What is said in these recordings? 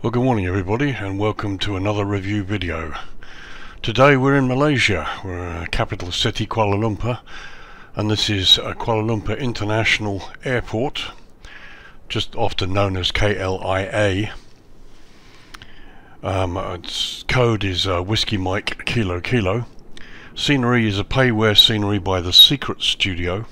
Well, good morning everybody, and welcome to another review video. Today we're in Malaysia. We're in capital city Kuala Lumpur, and this is Kuala Lumpur International Airport, just often known as KLIA. Its code is Whiskey Mike Kilo Kilo. Scenery is a payware scenery by the Secret Studio.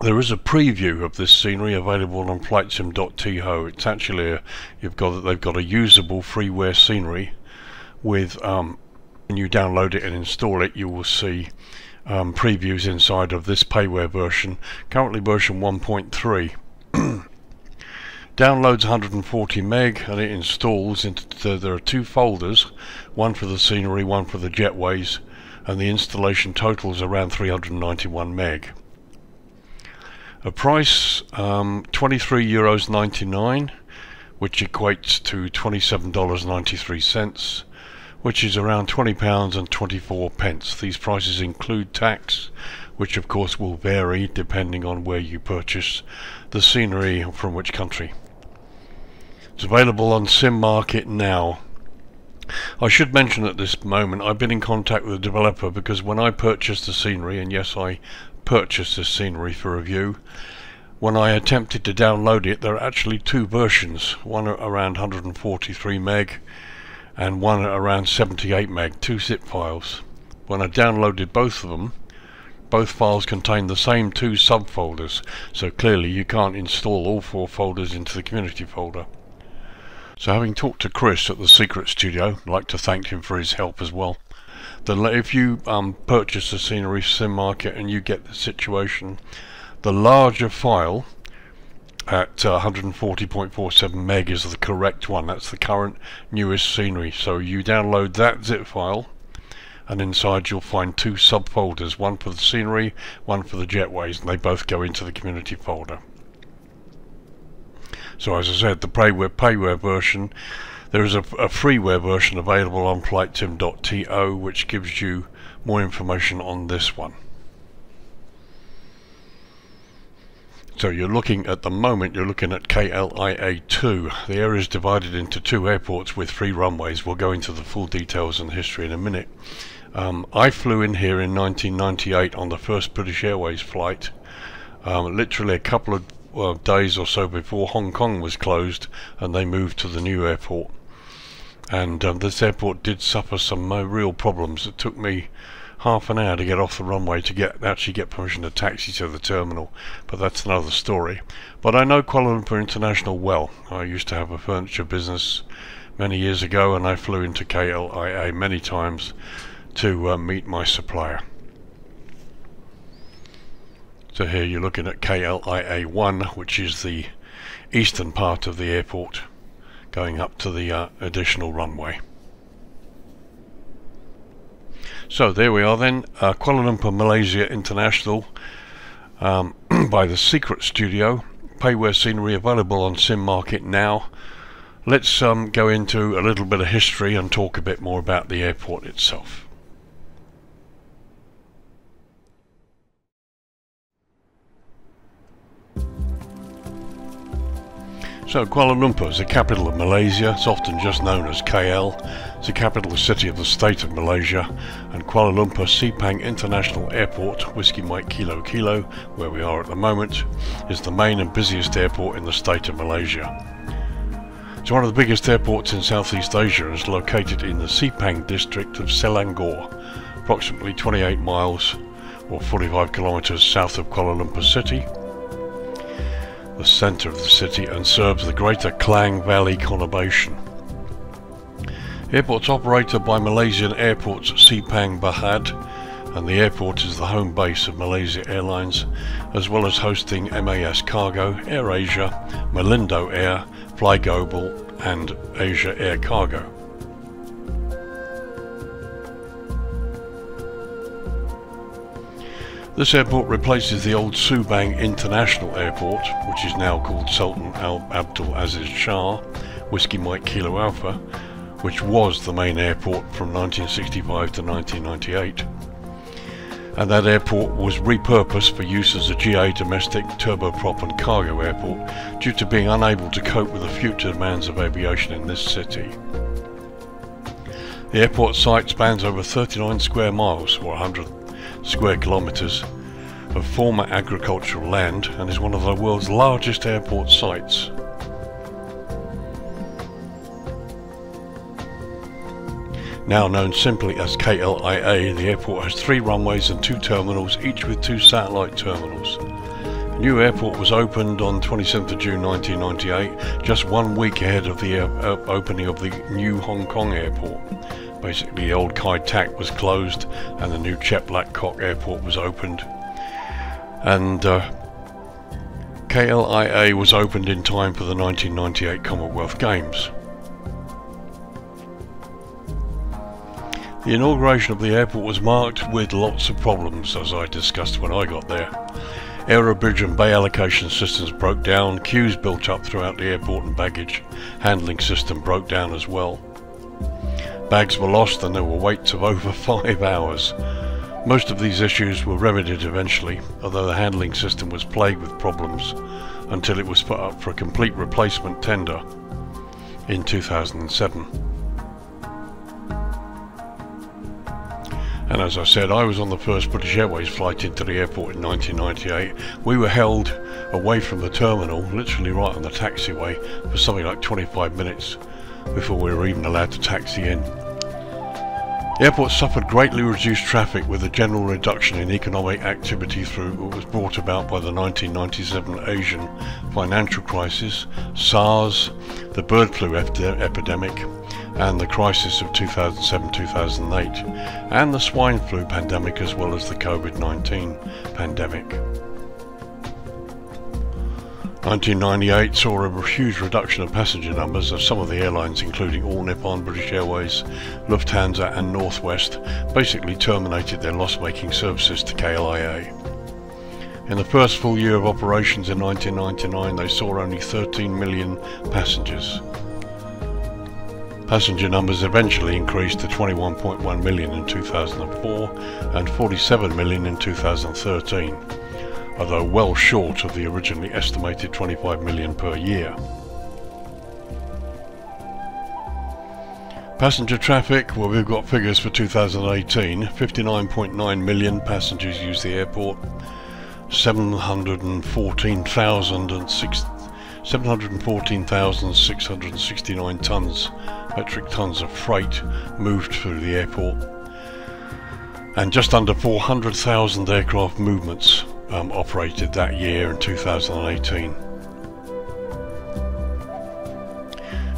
There is a preview of this scenery available on flightsim.to. It's actually they've got a usable freeware scenery with when you download it and install it, you will see previews inside of this payware version, currently version 1.3. Downloads 140 meg and it installs into there are two folders, one for the scenery, one for the jetways, and the installation totals around 391 meg. A price €23.99, which equates to $27.93, which is around £20 and 24 pence. These prices include tax, which of course will vary depending on where you purchase the scenery from which country. It's available on Sim Market now. I should mention at this moment I've been in contact with the developer because when I purchased the scenery, and yes, I purchased this scenery for review, when I attempted to download it, there are actually two versions, one around 143 meg and one around 78 meg, two zip files. When I downloaded both of them, both files contain the same two subfolders, so clearly you can't install all four folders into the community folder. So having talked to Chris at the Secret Studio, I'd like to thank him for his help as well. If you purchase the scenery Sim Market and you get the situation, the larger file at 140.47 meg is the correct one. That's the current newest scenery. So you download that zip file, and inside you'll find two subfolders, one for the scenery, one for the jetways, and they both go into the community folder. So as I said, the payware version, there is a freeware version available on flightsim.to, which gives you more information on this one. So you're looking at the moment, you're looking at KLIA 2. The area is divided into two airports with 3 runways. We'll go into the full details and history in a minute. I flew in here in 1998 on the first British Airways flight, literally a couple of days or so before Hong Kong was closed and they moved to the new airport. And this airport did suffer some real problems. It took me half an hour to get off the runway to actually get permission to taxi to the terminal, but that's another story. But I know Kuala Lumpur International well. I used to have a furniture business many years ago, and I flew into KLIA many times to meet my supplier. So here you're looking at KLIA 1, which is the eastern part of the airport, going up to the additional runway. So there we are then, Kuala Lumpur Malaysia International by the Secret Studio, payware scenery available on Sim Market now. Let's go into a little bit of history and talk a bit more about the airport itself. So Kuala Lumpur is the capital of Malaysia. It's often just known as KL. It's the capital city of the state of Malaysia, and Kuala Lumpur Sepang International Airport, Whiskey Mike Kilo Kilo, where we are at the moment, is the main and busiest airport in the state of Malaysia. It's one of the biggest airports in Southeast Asia and is located in the Sepang district of Selangor, approximately 28 miles or 45 kilometers south of Kuala Lumpur City, the centre of the city, and serves the Greater Klang Valley conurbation. Airport's operated by Malaysian Airports Sepang Berhad, and the airport is the home base of Malaysia Airlines, as well as hosting MAS Cargo, AirAsia, Malindo Air, Fly Global, and Asia Air Cargo. This airport replaces the old Subang International Airport, which is now called Sultan Al Abdul Aziz Shah, Whiskey Mike Kilo Alpha, which was the main airport from 1965 to 1998. and that airport was repurposed for use as a GA domestic turboprop and cargo airport due to being unable to cope with the future demands of aviation in this city. The airport site spans over 39 square miles, or 100 square kilometres, of former agricultural land and is one of the world's largest airport sites. Now known simply as KLIA, the airport has 3 runways and 2 terminals, each with 2 satellite terminals. The new airport was opened on 27th of June 1998, just 1 week ahead of the opening of the new Hong Kong airport. Basically, the old Kai Tak was closed and the new Chek Lap Kok airport was opened. And KLIA was opened in time for the 1998 Commonwealth Games. The inauguration of the airport was marked with lots of problems, as I discussed when I got there. Aerobridge and bay allocation systems broke down, queues built up throughout the airport, and baggage handling system broke down as well. Bags were lost and there were waits of over 5 hours. Most of these issues were remedied eventually, although the handling system was plagued with problems until it was put up for a complete replacement tender in 2007. And as I said, I was on the first British Airways flight into the airport in 1998. We were held away from the terminal, literally right on the taxiway, for something like 25 minutes before we were even allowed to taxi in. The airport suffered greatly reduced traffic with a general reduction in economic activity through what was brought about by the 1997 Asian financial crisis, SARS, the bird flu epidemic, and the crisis of 2007-2008, and the swine flu pandemic, as well as the COVID-19 pandemic. 1998 saw a huge reduction of passenger numbers as some of the airlines, including All Nippon, British Airways, Lufthansa and Northwest, basically terminated their loss-making services to KLIA. In the first full year of operations in 1999, they saw only 13 million passengers. Passenger numbers eventually increased to 21.1 million in 2004 and 47 million in 2013, although well short of the originally estimated 25 million per year. Passenger traffic, well, we've got figures for 2018. 59.9 million passengers use the airport, 714,669 metric tons of freight moved through the airport, and just under 400,000 aircraft movements operated that year in 2018.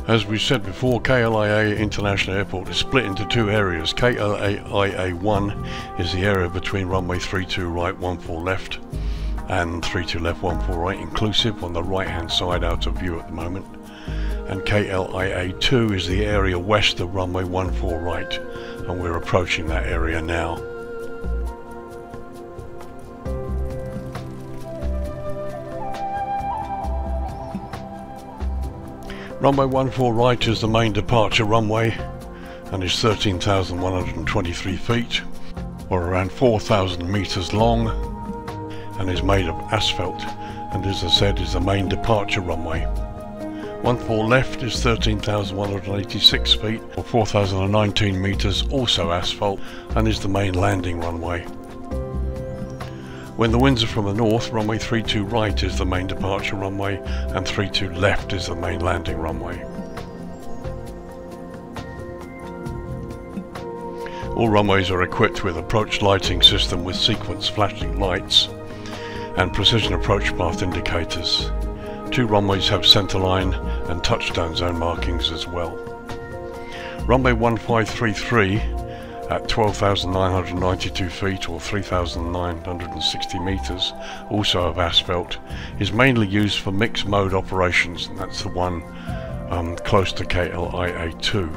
As we said before, KLIA International Airport is split into 2 areas. KLIA 1 is the area between runway 32 right 14 left and 32 left 14 right inclusive, on the right hand side out of view at the moment. And KLIA 2 is the area west of runway 14 right, and we're approaching that area now. Runway 14 right is the main departure runway and is 13,123 feet, or around 4,000 meters long, and is made of asphalt, and as I said is the main departure runway. 14 left is 13,186 feet, or 4,019 meters, also asphalt, and is the main landing runway. When the winds are from the north, runway 32 right is the main departure runway and 32 left is the main landing runway. All runways are equipped with approach lighting system with sequence flashing lights and precision approach path indicators. 2 runways have centerline and touchdown zone markings as well. Runway 1533 at 12,992 feet or 3,960 meters, also of asphalt, is mainly used for mixed mode operations, and that's the one close to KLIA 2.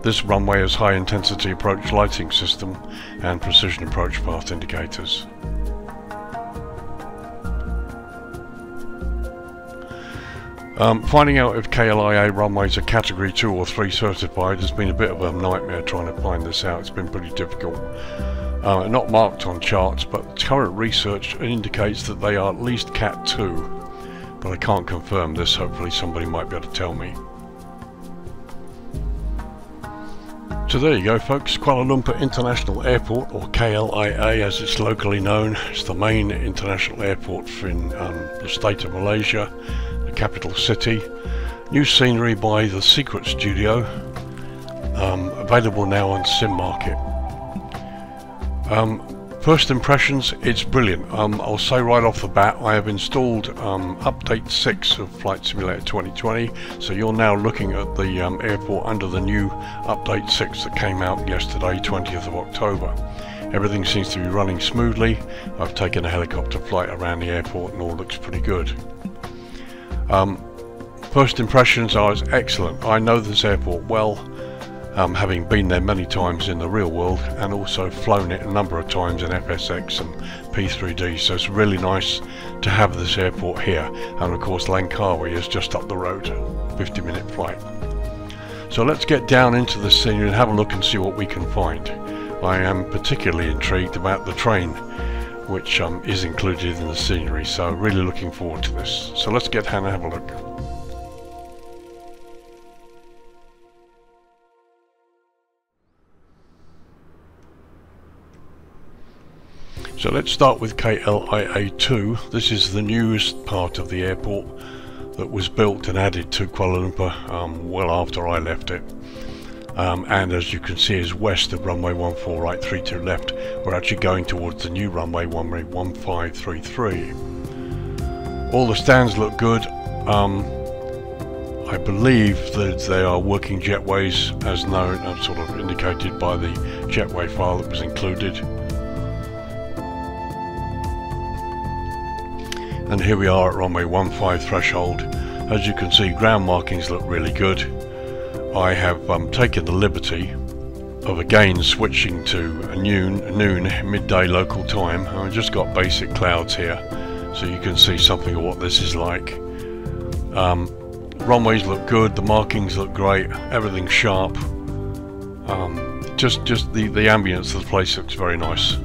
This runway has high intensity approach lighting system and precision approach path indicators. Finding out if KLIA runways are category 2 or 3 certified has been a bit of a nightmare trying to find this out. It's been pretty difficult. Not marked on charts, but current research indicates that they are at least Cat 2. But I can't confirm this. Hopefully somebody might be able to tell me. So there you go, folks. Kuala Lumpur International Airport, or KLIA as it's locally known. It's the main international airport in the state of Malaysia, the capital city. New scenery by The Secret Studio, available now on Sim Market. First impressions, it's brilliant. I'll say right off the bat, I have installed update 6 of Flight Simulator 2020, so you're now looking at the airport under the new update 6 that came out yesterday, 20th of October. Everything seems to be running smoothly. I've taken a helicopter flight around the airport and all looks pretty good. First impressions are excellent. I know this airport well. Having been there many times in the real world and also flown it a number of times in FSX and P3D, so it's really nice to have this airport here. And of course Langkawi is just up the road, 50-minute flight. So let's get down into the scenery and have a look and see what we can find. I am particularly intrigued about the train, which is included in the scenery, so really looking forward to this. So let's get down and have a look. So let's start with KLIA2. This is the newest part of the airport that was built and added to Kuala Lumpur well after I left it. And as you can see is west of runway 14 right, 32 left. We're actually going towards the new runway 1533. All the stands look good. I believe that they are working jetways as known and sort of indicated by the jetway file that was included. And here we are at runway 15 threshold. As you can see, ground markings look really good. I have taken the liberty of again switching to a noon midday local time. I've just got basic clouds here, so you can see something of what this is like. Runways look good, the markings look great, everything's sharp. Just the ambience of the place looks very nice.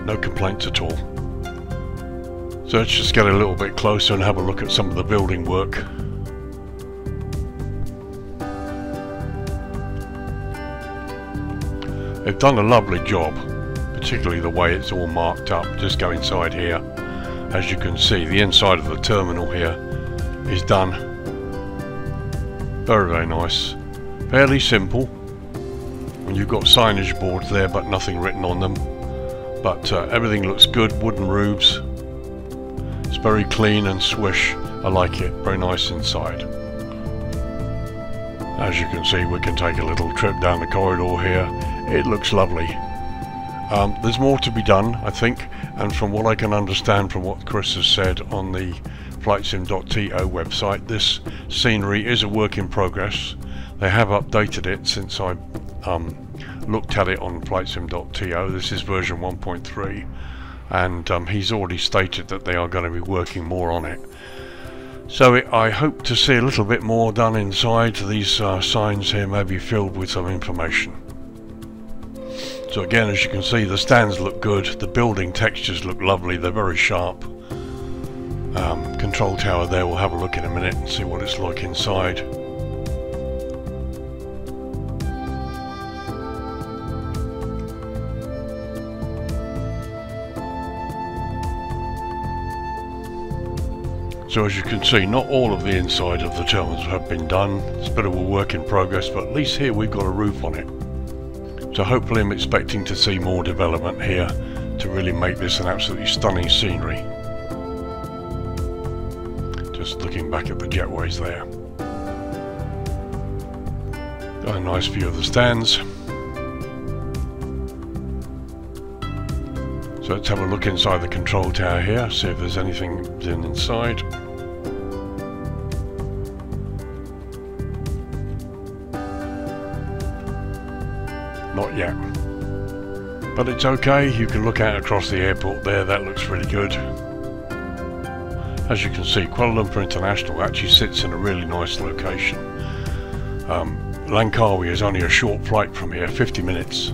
No complaints at all. So let's just get a little bit closer and have a look at some of the building work. They've done a lovely job, particularly the way it's all marked up. Just go inside here. As you can see, the inside of the terminal here is done. Very, very nice. Fairly simple. And you've got signage boards there, but nothing written on them. But everything looks good, wooden roofs. It's very clean and swish. I like it. Very nice inside. As you can see, we can take a little trip down the corridor here. It looks lovely. There's more to be done, I think, and from what I can understand from what Chris has said on the flightsim.to website, this scenery is a work in progress. They have updated it since I looked at it on flightsim.to. This is version 1.3. And he's already stated that they are going to be working more on it. So I hope to see a little bit more done inside. These signs here may be filled with some information. So again, as you can see, the stands look good, the building textures look lovely, they're very sharp. Control tower there, we'll have a look in a minute and see what it's like inside. So as you can see, not all of the inside of the terminals have been done. It's a bit of a work in progress, but at least here we've got a roof on it. So hopefully I'm expecting to see more development here to really make this an absolutely stunning scenery. Just looking back at the jetways there. Got a nice view of the stands. So let's have a look inside the control tower here, see if there's anything inside. Not yet. But it's okay, you can look out across the airport there, that looks really good. As you can see, Kuala Lumpur International actually sits in a really nice location. Langkawi is only a short flight from here, 50 minutes.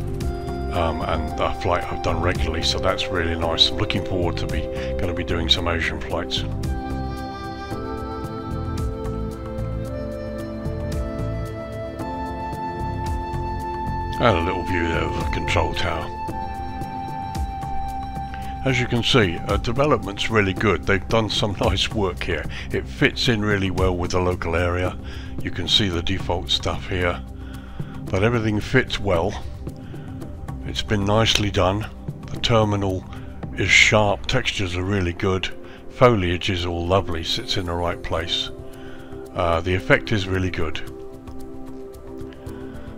and a flight I've done regularly, so that's really nice. I'm looking forward to going to be doing some Asian flights. And a little view there of the control tower. As you can see, development's really good. They've done some nice work here. It fits in really well with the local area. You can see the default stuff here, but everything fits well. It's been nicely done. The terminal is sharp, textures are really good, foliage is all lovely, sits in the right place. The effect is really good.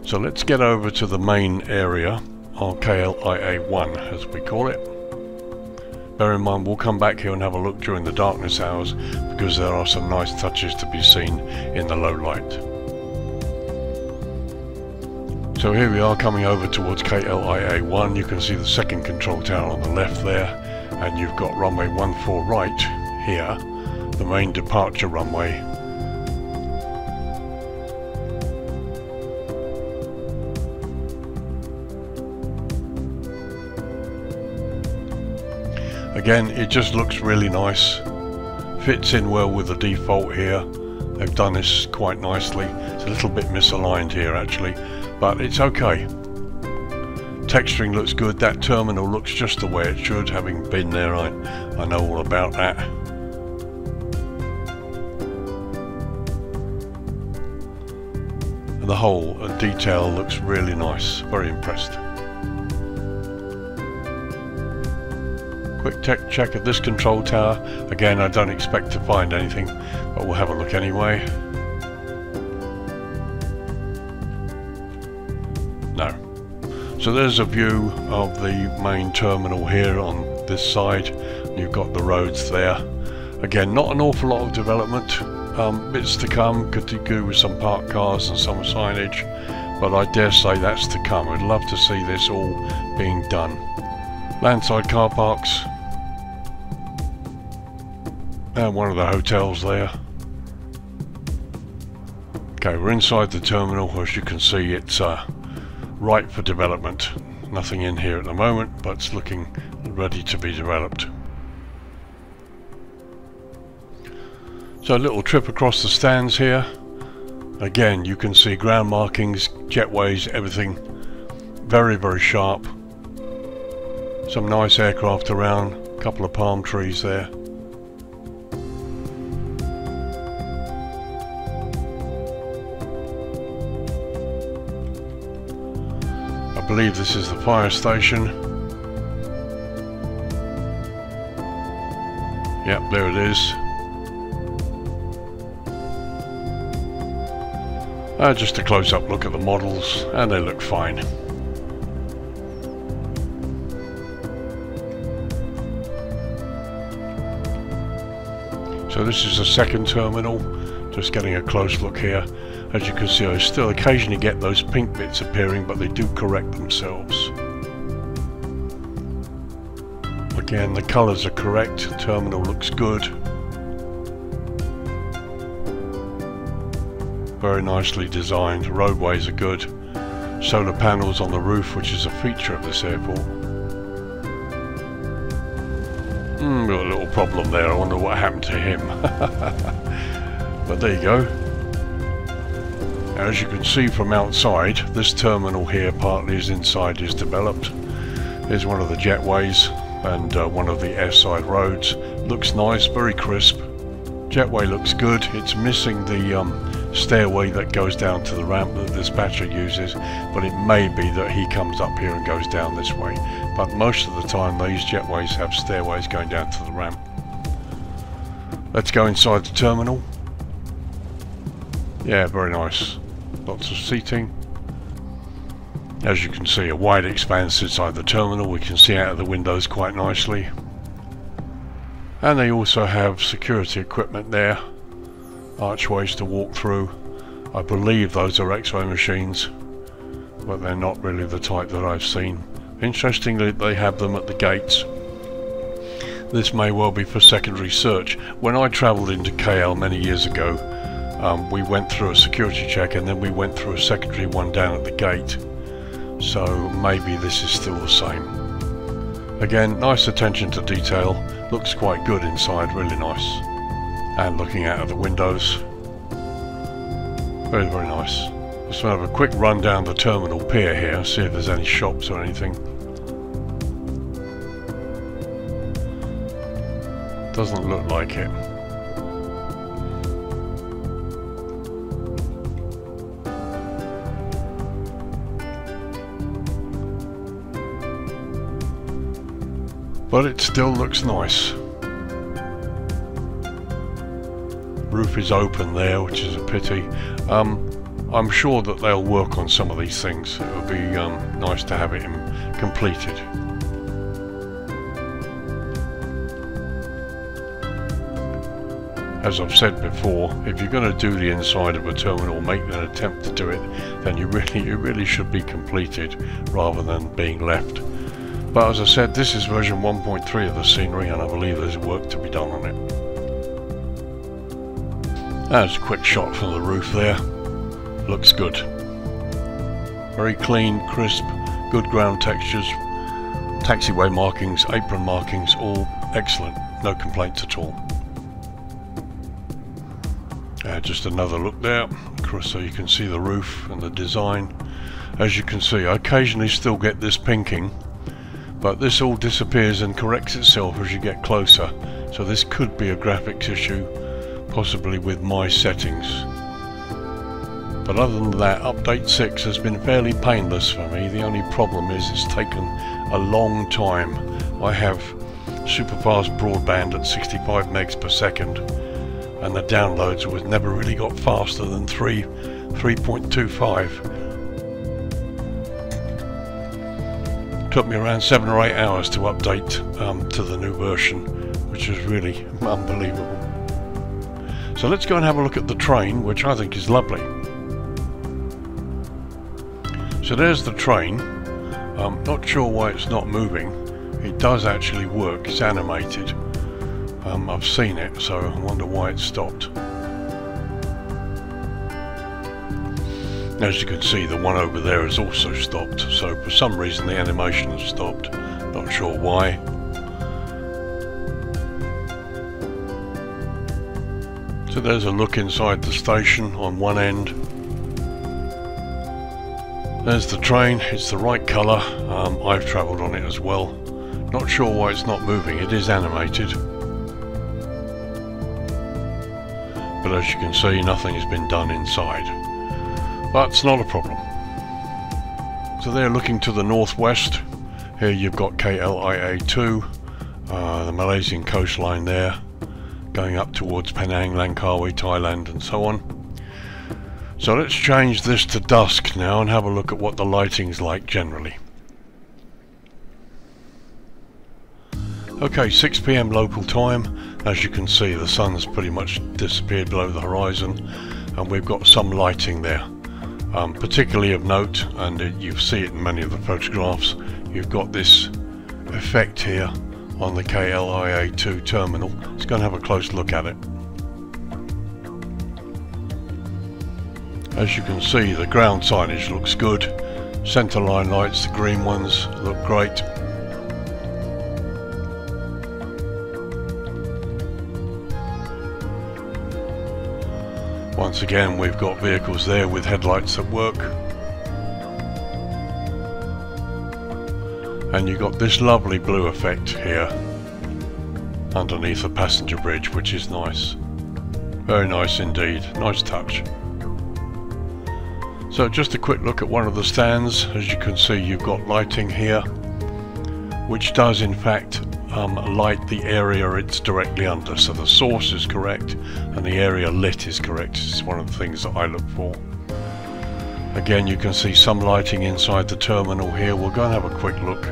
So let's get over to the main area, on KLIA1 as we call it. Bear in mind we'll come back here and have a look during the darkness hours, because there are some nice touches to be seen in the low light. So here we are coming over towards KLIA1. You can see the second control tower on the left there, and you've got runway 14 right here, the main departure runway. Again, it just looks really nice, fits in well with the default here. They've done this quite nicely. It's a little bit misaligned here actually, but it's okay. Texturing looks good. That terminal looks just the way it should. Having been there, I know all about that. And the whole detail looks really nice. Very impressed. Quick tech check of this control tower. Again, I don't expect to find anything, but we'll have a look anyway. No. So there's a view of the main terminal here on this side. You've got the roads there. Again, not an awful lot of development. Bits to come, could do with some parked cars and some signage, but I dare say that's to come. I'd love to see this all being done. Landside car parks. And one of the hotels there. Okay, we're inside the terminal. As you can see, it's ripe for development. Nothing in here at the moment, but it's looking ready to be developed. So a little trip across the stands here. Again, you can see ground markings, jetways, everything very, very sharp. Some nice aircraft around, a couple of palm trees there. I believe this is the fire station. Yep, there it is. Just a close-up look at the models, and they look fine. So this is the second terminal, just getting a close look here. As you can see, I still occasionally get those pink bits appearing, but they do correct themselves. Again, the colours are correct, the terminal looks good. Very nicely designed, roadways are good. Solar panels on the roof, which is a feature of this airport. Got a little problem there, I wonder what happened to him. But there you go. As you can see from outside, this terminal here partly is inside is developed. Here's one of the jetways and one of the airside roads. Looks nice, very crisp. Jetway looks good. It's missing the stairway that goes down to the ramp that the dispatcher uses, but it may be that he comes up here and goes down this way. But most of the time these jetways have stairways going down to the ramp. Let's go inside the terminal. Yeah, very nice. Lots of seating. As you can see, a wide expanse inside the terminal. We can see out of the windows quite nicely. And they also have security equipment there. Archways to walk through. I believe those are X-ray machines, but they're not really the type that I've seen. Interestingly, they have them at the gates. This may well be for secondary search. When I travelled into KL many years ago, we went through a security check and then we went through a secondary one down at the gate. so maybe this is still the same. Again, nice attention to detail, looks quite good inside, really nice. And looking out of the windows, very, very nice. Just want to have a quick run down the terminal pier here, see if there's any shops or anything. Doesn't look like it. But it still looks nice. Roof is open there, which is a pity. I'm sure that they'll work on some of these things. It would be nice to have it completed. As I've said before, if you're going to do the inside of a terminal, make an attempt to do it, then it really should be completed rather than being left. But as I said, this is version 1.3 of the scenery, and I believe there's work to be done on it. That's a quick shot from the roof there. Looks good. Very clean, crisp, good ground textures, taxiway markings, apron markings, all excellent. No complaints at all. Just another look there, so you can see the roof and the design. As you can see, I occasionally still get this pinking, but this all disappears and corrects itself as you get closer. So this could be a graphics issue, possibly with my settings. But other than that, update 6 has been fairly painless for me. The only problem is it's taken a long time. I have super fast broadband at 65 megs per second, and the downloads was never really got faster than 3.25. Took me around 7 or 8 hours to update to the new version, which is really unbelievable. So let's go and have a look at the train, which I think is lovely. So there's the train. I'm not sure why it's not moving. It does actually work, it's animated. I've seen it, so I wonder why it stopped. As you can see, the one over there has also stopped, so for some reason the animation has stopped. Not sure why. So there's a look inside the station on one end. There's the train, it's the right colour. I've travelled on it as well. Not sure why it's not moving, it is animated. But as you can see, nothing has been done inside. But it's not a problem. So they're looking to the northwest. Here you've got KLIA2, the Malaysian coastline there, going up towards Penang, Langkawi, Thailand and so on. So let's change this to dusk now and have a look at what the lighting's like generally. Okay, 6 PM local time. As you can see, the sun's pretty much disappeared below the horizon, and we've got some lighting there. Particularly of note, and you see it in many of the photographs, you've got this effect here on the KLIA2 terminal. Let's go and have a close look at it. As you can see, the ground signage looks good. Centre line lights, the green ones, look great. Once again, we've got vehicles there with headlights that work. And you've got this lovely blue effect here underneath the passenger bridge, which is nice. Very nice indeed, nice touch. So just a quick look at one of the stands. As you can see, you've got lighting here, which does in fact light the area it's directly under. So the source is correct and the area lit is correct. It's one of the things that I look for. Again, you can see some lighting inside the terminal here. We'll go and have a quick look.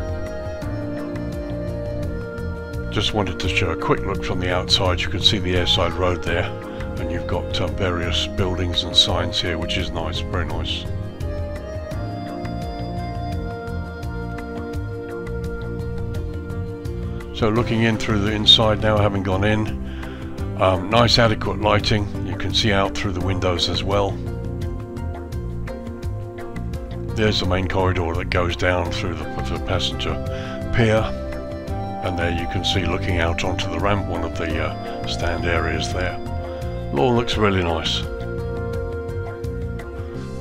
Just wanted to show a quick look from the outside. You can see the airside road there, and you've got various buildings and signs here, which is nice, very nice. So looking in through the inside now, having gone in, nice adequate lighting. You can see out through the windows as well. there's the main corridor that goes down through the passenger pier, and there you can see looking out onto the ramp, one of the stand areas there. It all looks really nice.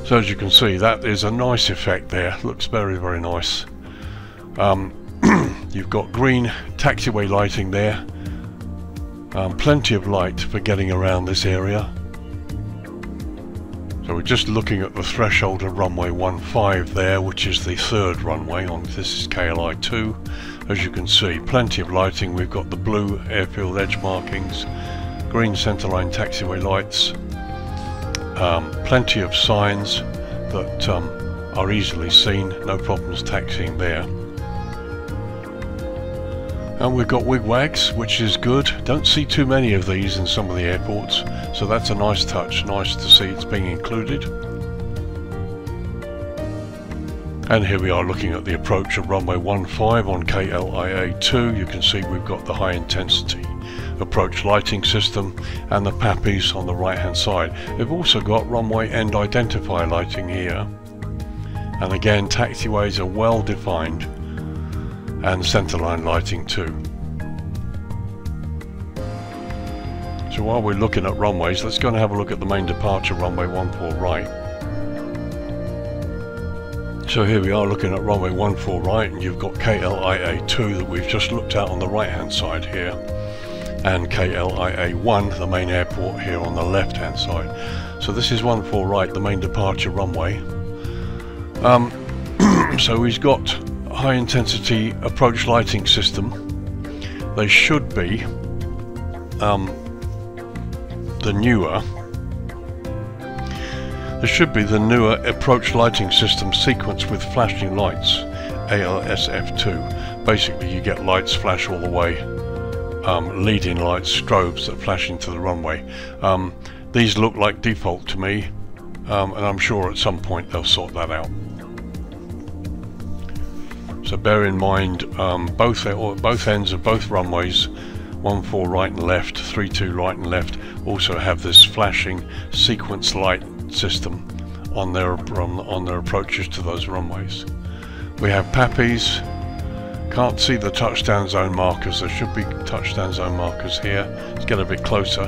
So as you can see, that is a nice effect there. Looks very, very nice. You've got green taxiway lighting there. Plenty of light for getting around this area. So we're just looking at the threshold of runway 15 there, which is the third runway. This is KLI 2. As you can see, plenty of lighting. We've got the blue airfield edge markings, green centerline taxiway lights, plenty of signs that are easily seen, no problems taxiing there. And we've got wigwags, which is good. Don't see too many of these in some of the airports, so that's a nice touch. Nice to see it's being included. And here we are looking at the approach of runway 15 on KLIA 2. You can see we've got the high intensity approach lighting system and the PAPIs on the right hand side. We've also got runway end identifier lighting here. And again, taxiways are well defined, and centerline lighting too. So while we're looking at runways, let's go and have a look at the main departure runway 14 right. So here we are looking at runway 14 right, and you've got KLIA 2 that we've just looked at on the right hand side here, and KLIA 1, the main airport, here on the left hand side. So this is 14 right, the main departure runway. So he's got high intensity approach lighting system. They should be the newer approach lighting system sequence with flashing lights, ALSF2. Basically you get lights flash all the way, leading lights, strobes that flash into the runway. These look like default to me, and I'm sure at some point they'll sort that out. So bear in mind both ends of both runways, 14 right and left, 32 right and left, also have this flashing sequence light system on their approaches to those runways. We have PAPIs. Can't see the touchdown zone markers. There should be touchdown zone markers here. Let's get a bit closer.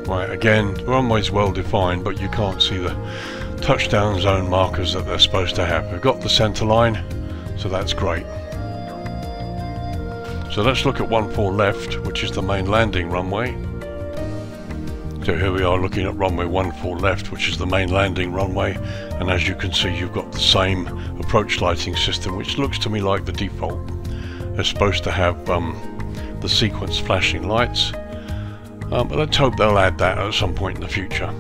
Right, again, the runway's well defined, but you can't see the touchdown zone markers that they're supposed to have. We've got the center line, so that's great. So let's look at 14 left, which is the main landing runway. So here we are looking at runway 14 left, which is the main landing runway, and as you can see you've got the same approach lighting system, which looks to me like the default. They're supposed to have the sequence flashing lights, but let's hope they'll add that at some point in the future.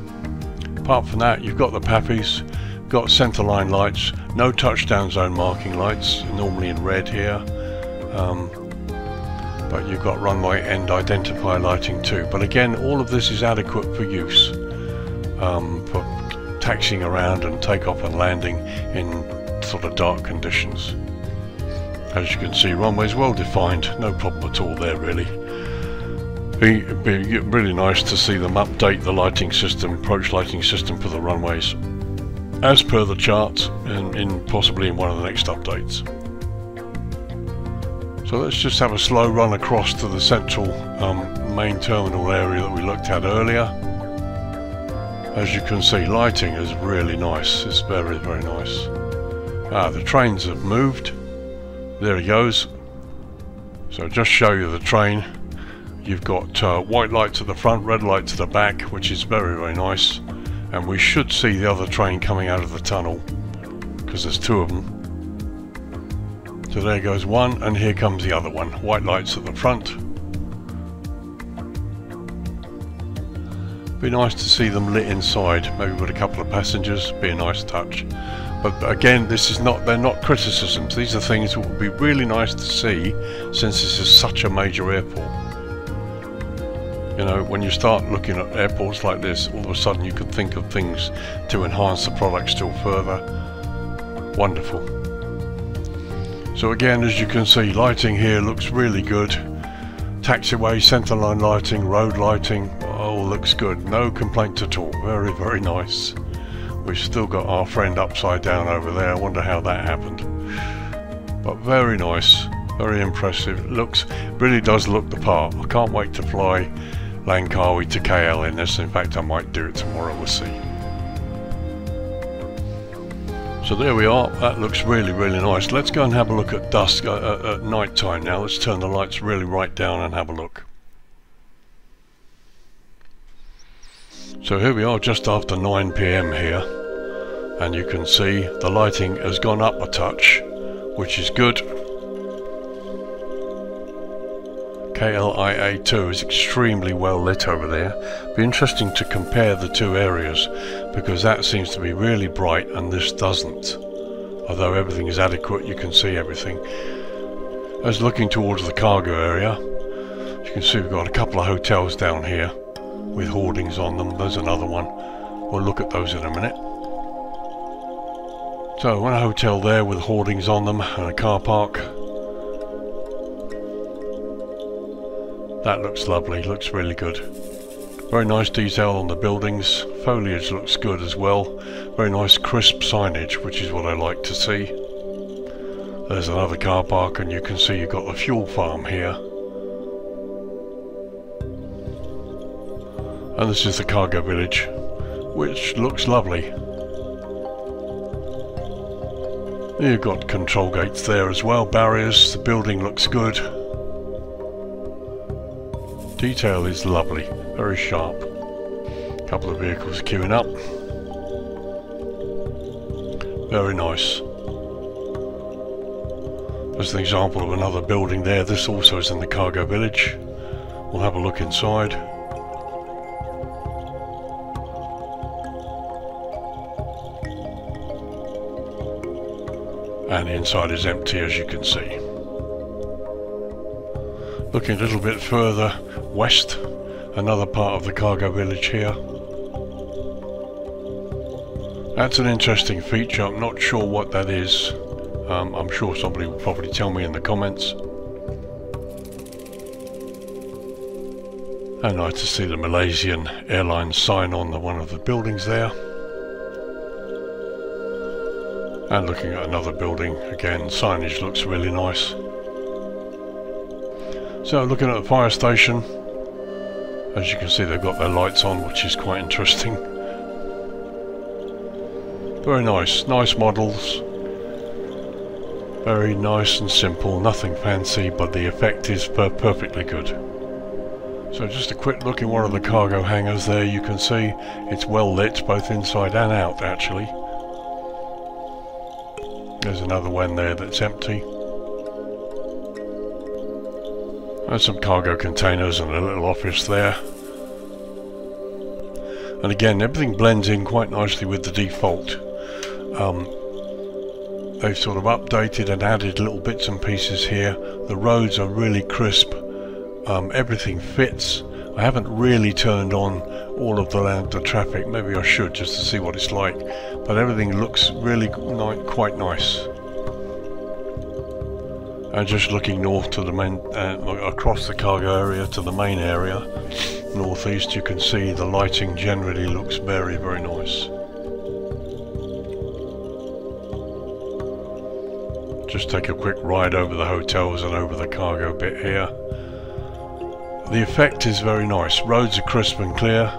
Apart from that, you've got the PAPIs, got centerline lights, no touchdown zone marking lights, normally in red here, but you've got runway end identifier lighting too. But again, all of this is adequate for use, for taxiing around and takeoff and landing in sort of dark conditions. As you can see, runway's well defined, no problem at all there really. It'd be really nice to see them update the lighting system, approach lighting system for the runways, as per the charts, and possibly in one of the next updates. So let's just have a slow run across to the central main terminal area that we looked at earlier. As you can see, lighting is really nice. It's very, very nice. The trains have moved. There he goes. So just show you the train. You've got white lights at the front, red lights at the back, which is very, very nice. And we should see the other train coming out of the tunnel, because there's two of them. So there goes one, and here comes the other one. White lights at the front. Be nice to see them lit inside, maybe with a couple of passengers. Be a nice touch. But again, they're not criticisms. These are things that would be really nice to see, since this is such a major airport. You know, when you start looking at airports like this, all of a sudden you can think of things to enhance the product still further. Wonderful. So again, as you can see, lighting here looks really good. Taxiway, centerline lighting, road lighting, all looks good. No complaints at all. Very, very nice. We've still got our friend upside down over there. I wonder how that happened. But very nice, very impressive. Really does look the part. I can't wait to fly Langkawi to KL in this. In fact, I might do it tomorrow, we'll see. So there we are. That looks really, really nice. Let's go and have a look at dusk at night time now. Let's turn the lights really right down and have a look. So here we are just after 9 PM here, and you can see the lighting has gone up a touch, which is good. KLIA2 is extremely well lit over there. Be interesting to compare the two areas, because that seems to be really bright and this doesn't. Although everything is adequate, you can see everything. As looking towards the cargo area, you can see we've got a couple of hotels down here with hoardings on them. There's another one. We'll look at those in a minute. So one hotel there with hoardings on them and a car park. That looks lovely, looks really good. Very nice detail on the buildings. Foliage looks good as well. Very nice crisp signage, which is what I like to see. There's another car park, and you can see you've got the fuel farm here. And this is the cargo village, which looks lovely. You've got control gates there as well, barriers. The building looks good. Detail is lovely, very sharp. A couple of vehicles queuing up. Very nice. There's an example of another building there. This also is in the cargo village. We'll have a look inside. And the inside is empty, as you can see. Looking a little bit further west, another part of the cargo village here. That's an interesting feature. I'm not sure what that is. I'm sure somebody will probably tell me in the comments. And nice to see the Malaysian Airlines sign on one of the buildings there. And looking at another building, again, signage looks really nice. So looking at the fire station, as you can see they've got their lights on, which is quite interesting. Very nice, nice models. Very nice and simple, nothing fancy, but the effect is perfectly good. So just a quick look in one of the cargo hangars there. You can see it's well lit both inside and out actually. There's another one there that's empty. There's some cargo containers and a little office there. And again, everything blends in quite nicely with the default. They've sort of updated and added little bits and pieces here. The roads are really crisp. Everything fits. I haven't really turned on all of the traffic. Maybe I should, just to see what it's like. But everything looks really quite nice. And just looking north to the main, across the cargo area to the main area, northeast, you can see the lighting generally looks very, very nice. Just take a quick ride over the hotels and over the cargo bit here. The effect is very nice. Roads are crisp and clear.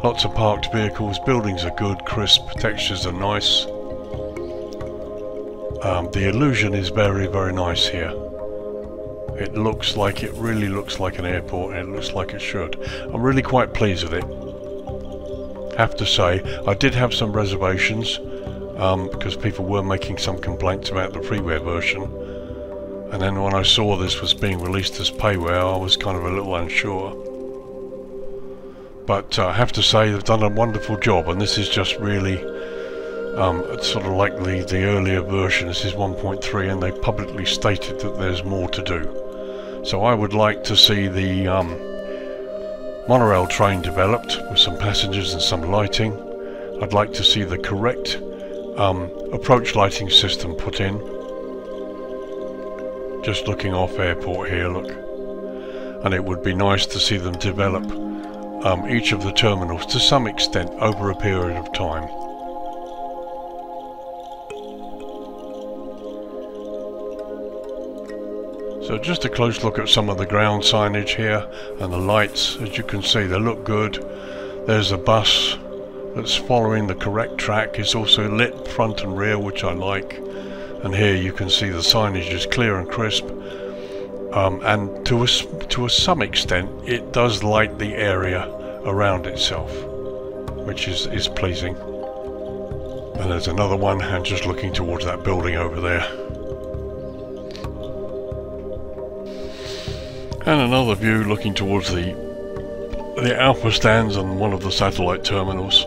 Lots of parked vehicles. Buildings are good, crisp. Textures are nice. The illusion is very, very nice here. It looks like, it really looks like an airport. It looks like it should. I'm really quite pleased with it. Have to say, I did have some reservations because people were making some complaints about the freeware version. And then when I saw this was being released as payware, I was kind of a little unsure. But I have to say they've done a wonderful job, and this is just really it's sort of like the earlier version. This is 1.3, and they publicly stated that there's more to do. So I would like to see the monorail train developed with some passengers and some lighting. I'd like to see the correct approach lighting system put in. Just looking off airport here, look. And it would be nice to see them develop each of the terminals to some extent over a period of time. So just a close look at some of the ground signage here and the lights. As you can see, they look good. There's a bus that's following the correct track. It's also lit front and rear, which I like. And here you can see the signage is clear and crisp. And to some extent, it does light the area around itself, which is pleasing. And there's another one, and just looking towards that building over there. And another view looking towards the Alpha stands and one of the satellite terminals.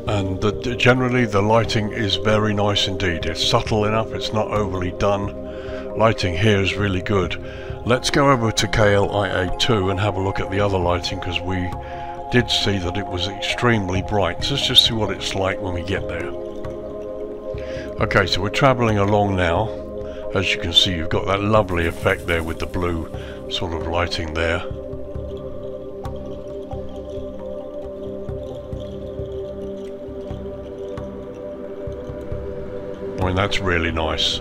And generally the lighting is very nice indeed. It's subtle enough, it's not overly done. Lighting here is really good. Let's go over to KLIA2 and have a look at the other lighting, because we did see that it was extremely bright. So let's just see what it's like when we get there. Okay, so we're travelling along now. As you can see, you've got that lovely effect there with the blue sort of lighting there. I mean, that's really nice.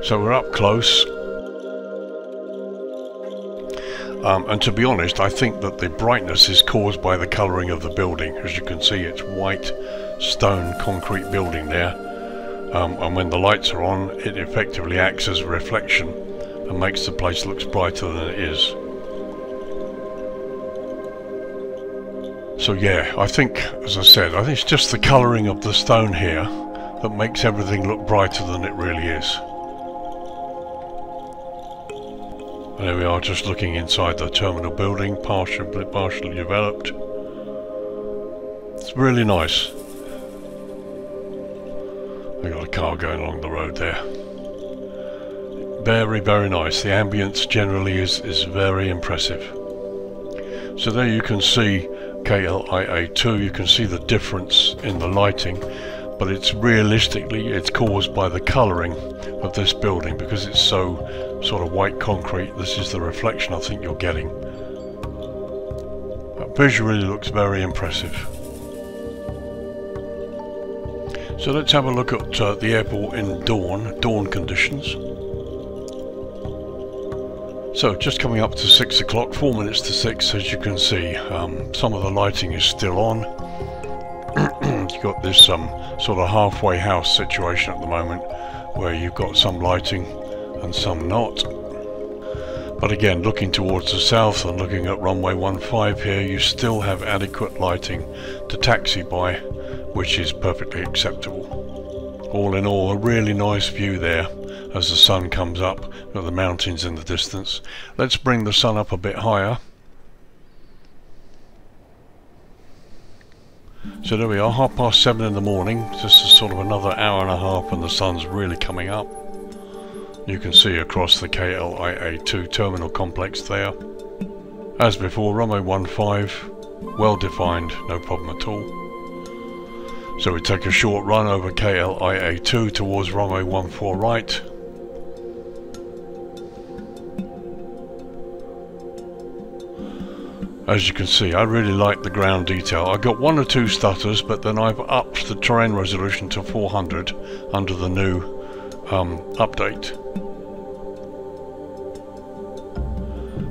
So we're up close. And to be honest, I think that the brightness is caused by the colouring of the building. As you can see, it's white stone concrete building there. And when the lights are on, it effectively acts as a reflection and makes the place look brighter than it is. So yeah, I think, as I said, I think it's just the colouring of the stone here that makes everything look brighter than it really is. And there we are, just looking inside the terminal building, partially developed. It's really nice. We've got a car going along the road there. Very, very nice. The ambience generally is very impressive. So there you can see KLIA2. You can see the difference in the lighting, but it's realistically, it's caused by the colouring of this building, because it's so sort of white concrete. This is the reflection I think you're getting. But visually looks very impressive. So let's have a look at the airport in dawn conditions. So just coming up to 6 o'clock, 4 minutes to 6, as you can see. Some of the lighting is still on. You've got this sort of halfway house situation at the moment, where you've got some lighting and some not. But again, looking towards the south and looking at runway 15 here, you still have adequate lighting to taxi by, which is perfectly acceptable. All in all, a really nice view there as the sun comes up. Got the mountains in the distance. Let's bring the sun up a bit higher. So there we are, 7:30 in the morning. Just sort of another hour and a half and the sun's really coming up. You can see across the KLIA2 terminal complex there. As before, runway 15, well defined, no problem at all. So we take a short run over KLIA2 towards runway 14 right. As you can see, I really like the ground detail. I got 1 or 2 stutters, but then I've upped the terrain resolution to 400 under the new update.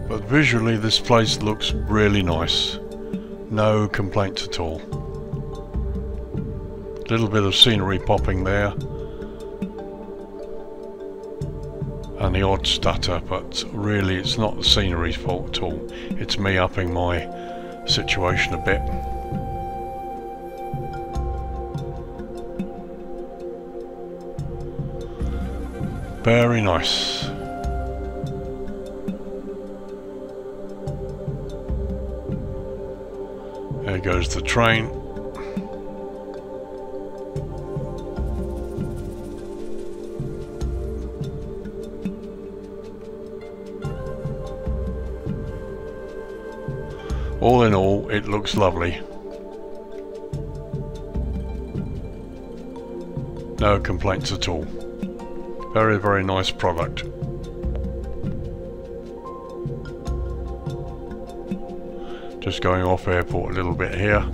But visually this place looks really nice. No complaints at all. Little bit of scenery popping there. And the odd stutter, but really it's not the scenery's fault at all. It's me upping my situation a bit. Very nice. There goes the train. All in all, it looks lovely. No complaints at all. Very, very nice product. Just going off airport a little bit here.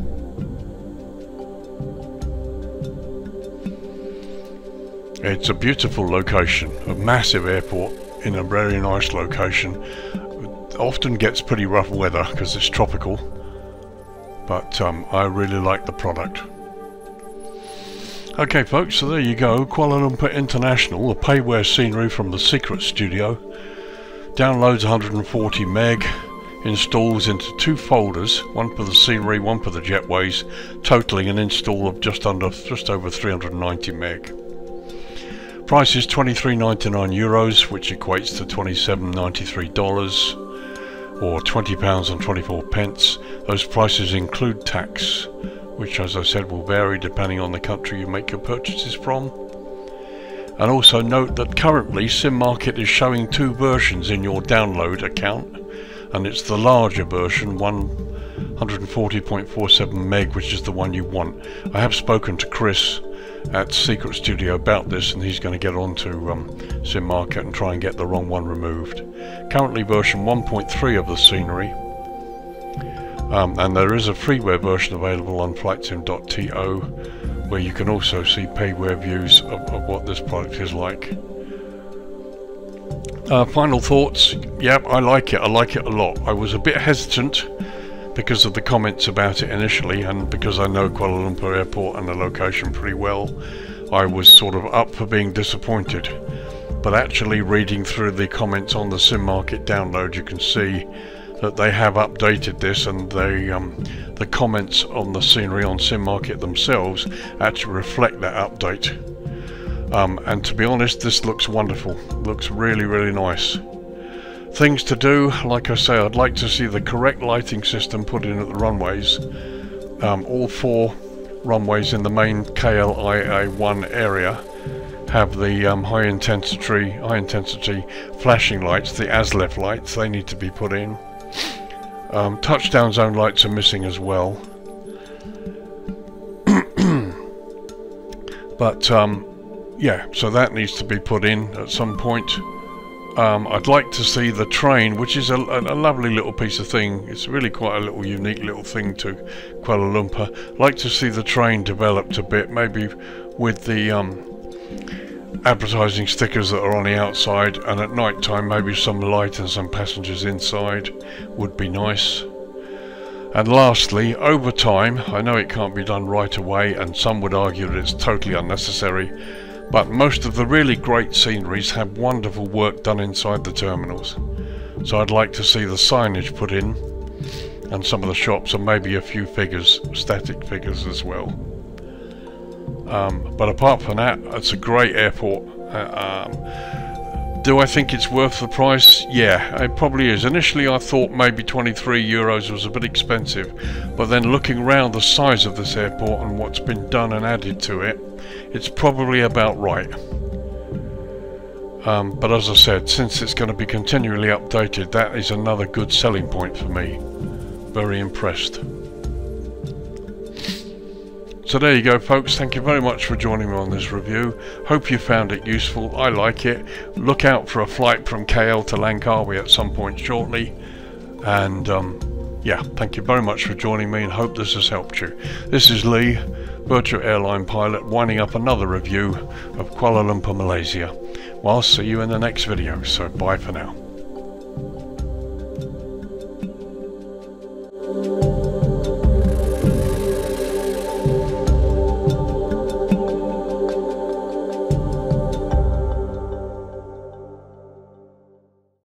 It's a beautiful location, a massive airport in a very nice location. It often gets pretty rough weather because it's tropical, but I really like the product. Okay folks, so there you go, Kuala Lumpur International, the payware scenery from the Secret Studio. Downloads 140 meg, installs into 2 folders, one for the scenery, one for the jetways, totaling an install of just over 390 meg. Price is €23.99, which equates to $27.93 or £20.24. Those prices include tax, which as I said will vary depending on the country you make your purchases from. And also note that currently SimMarket is showing 2 versions in your download account, and it's the larger version, 140.47 meg, which is the one you want. I have spoken to Chris at Secret Studio about this, and he's going to get on to SimMarket and try and get the wrong one removed. Currently version 1.3 of the scenery, and there is a freeware version available on flightsim.to, where you can also see payware views of what this product is like. Final thoughts. Yep, I like it a lot. I was a bit hesitant because of the comments about it initially, and because I know Kuala Lumpur Airport and the location pretty well, I was sort of up for being disappointed. But actually reading through the comments on the SimMarket download, you can see that they have updated this, and the comments on the scenery on SimMarket themselves actually reflect that update. And to be honest, this looks wonderful. Looks really, really nice. Things to do, like I say, I'd like to see the correct lighting system put in at the runways. All 4 runways in the main KLIA1 area have the high intensity flashing lights, the ASLEF lights. They need to be put in. Touchdown zone lights are missing as well. But yeah, so that needs to be put in at some point. I'd like to see the train, which is a lovely little piece of thing. It's really quite a little unique little thing to Kuala Lumpur. I'd like to see the train developed a bit, maybe with the advertising stickers that are on the outside, and at night time maybe some light and some passengers inside would be nice. And lastly, overtime. I know it can't be done right away, and some would argue that it's totally unnecessary, but most of the really great sceneries have wonderful work done inside the terminals. So I'd like to see the signage put in, and some of the shops, and maybe a few figures, static figures as well. But apart from that, it's a great airport. Do I think it's worth the price? Yeah, it probably is. Initially I thought maybe €23 was a bit expensive, but then looking around the size of this airport and what's been done and added to it, it's probably about right. But as I said, since it's going to be continually updated, that is another good selling point for me. Very impressed. So there you go folks, thank you very much for joining me on this review. Hope you found it useful. I like it. Look out for a flight from KL to Langkawi at some point shortly. And yeah, thank you very much for joining me, and hope this has helped you. This is Lee, Virtual Airline Pilot, winding up another review of Kuala Lumpur, Malaysia. Well, I'll see you in the next video, so bye for now.